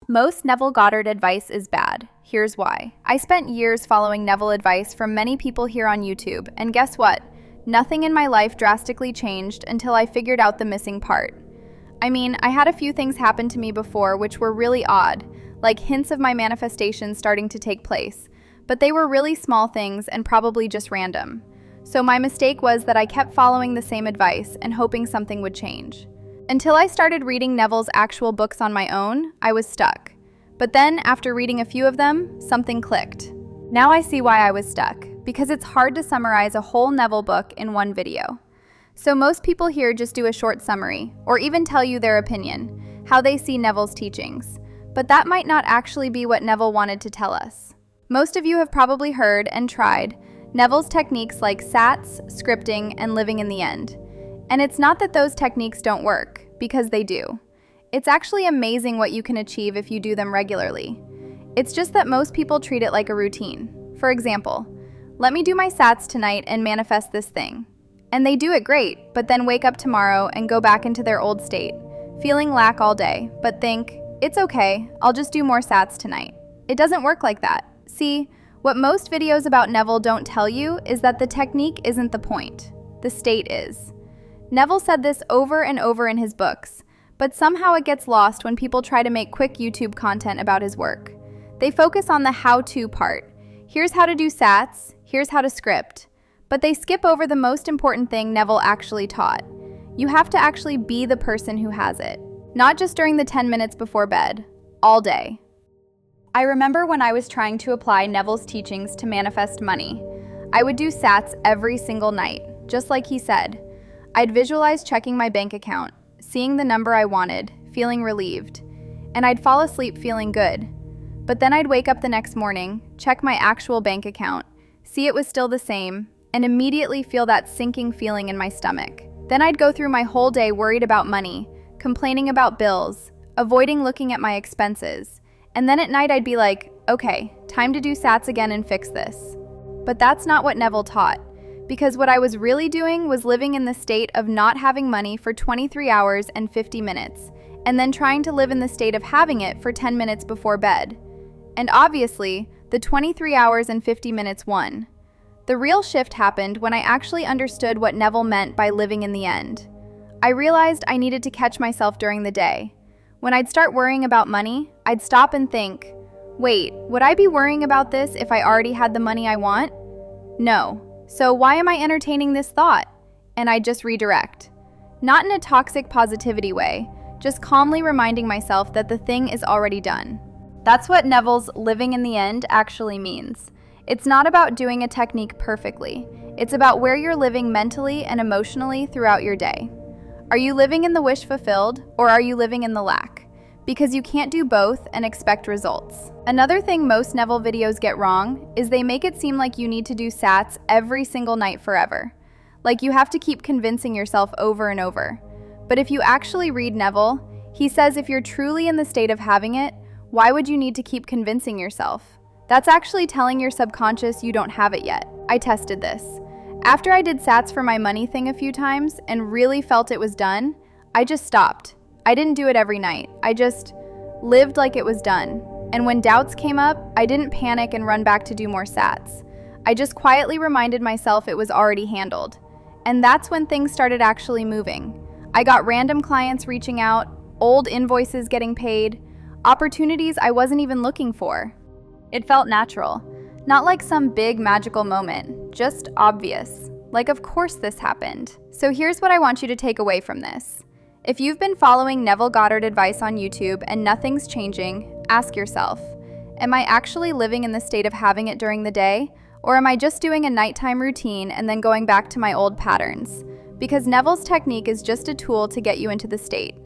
Most Neville Goddard advice is bad. Here's why. I spent years following Neville advice from many people here on YouTube, and guess what? Nothing in my life drastically changed until I figured out the missing part. I mean, I had a few things happen to me before which were really odd, like hints of my manifestations starting to take place, but they were really small things and probably just random. So my mistake was that I kept following the same advice and hoping something would change. Until I started reading Neville's actual books on my own, I was stuck. But then, after reading a few of them, something clicked. Now I see why I was stuck, because it's hard to summarize a whole Neville book in one video. So most people here just do a short summary, or even tell you their opinion, how they see Neville's teachings. But that might not actually be what Neville wanted to tell us. Most of you have probably heard and tried Neville's techniques like SATs, scripting, and living in the end. And it's not that those techniques don't work, because they do. It's actually amazing what you can achieve if you do them regularly. It's just that most people treat it like a routine. For example, let me do my SATs tonight and manifest this thing. And they do it great, but then wake up tomorrow and go back into their old state, feeling lack all day, but think, it's okay, I'll just do more SATs tonight. It doesn't work like that. See, what most videos about Neville don't tell you is that the technique isn't the point. The state is. Neville said this over and over in his books, but somehow it gets lost when people try to make quick YouTube content about his work. They focus on the how-to part. Here's how to do SATs, here's how to script. But they skip over the most important thing Neville actually taught. You have to actually be the person who has it. Not just during the 10 minutes before bed, all day. I remember when I was trying to apply Neville's teachings to manifest money. I would do SATs every single night, just like he said. I'd visualize checking my bank account, seeing the number I wanted, feeling relieved, and I'd fall asleep feeling good. But then I'd wake up the next morning, check my actual bank account, see it was still the same, and immediately feel that sinking feeling in my stomach. Then I'd go through my whole day worried about money, complaining about bills, avoiding looking at my expenses, and then at night I'd be like, okay, time to do SATs again and fix this. But that's not what Neville taught. Because what I was really doing was living in the state of not having money for 23 hours and 50 minutes, and then trying to live in the state of having it for 10 minutes before bed. And obviously, the 23 hours and 50 minutes won. The real shift happened when I actually understood what Neville meant by living in the end. I realized I needed to catch myself during the day. When I'd start worrying about money, I'd stop and think, wait, would I be worrying about this if I already had the money I want? No. So why am I entertaining this thought? And I just redirect. Not in a toxic positivity way, just calmly reminding myself that the thing is already done. That's what Neville's living in the end actually means. It's not about doing a technique perfectly. It's about where you're living mentally and emotionally throughout your day. Are you living in the wish fulfilled, or are you living in the lack? Because you can't do both and expect results. Another thing most Neville videos get wrong is they make it seem like you need to do SATs every single night forever. Like you have to keep convincing yourself over and over. But if you actually read Neville, he says if you're truly in the state of having it, why would you need to keep convincing yourself? That's actually telling your subconscious you don't have it yet. I tested this. After I did SATs for my money thing a few times and really felt it was done, I just stopped. I didn't do it every night. I just lived like it was done. And when doubts came up, I didn't panic and run back to do more SATs. I just quietly reminded myself it was already handled. And that's when things started actually moving. I got random clients reaching out, old invoices getting paid, opportunities I wasn't even looking for. It felt natural, not like some big magical moment, just obvious. Like, of course this happened. So here's what I want you to take away from this. If you've been following Neville Goddard advice on YouTube and nothing's changing, ask yourself, am I actually living in the state of having it during the day? Or am I just doing a nighttime routine and then going back to my old patterns? Because Neville's technique is just a tool to get you into the state.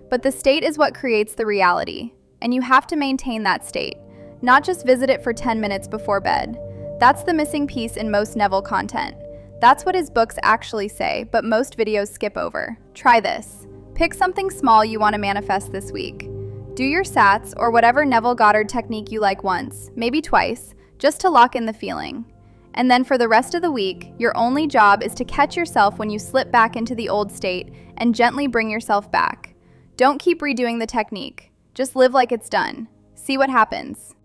But the state is what creates the reality. And you have to maintain that state, not just visit it for 10 minutes before bed. That's the missing piece in most Neville content. That's what his books actually say, but most videos skip over. Try this. Pick something small you want to manifest this week. Do your SATs or whatever Neville Goddard technique you like once, maybe twice, just to lock in the feeling. And then for the rest of the week, your only job is to catch yourself when you slip back into the old state and gently bring yourself back. Don't keep redoing the technique. Just live like it's done. See what happens.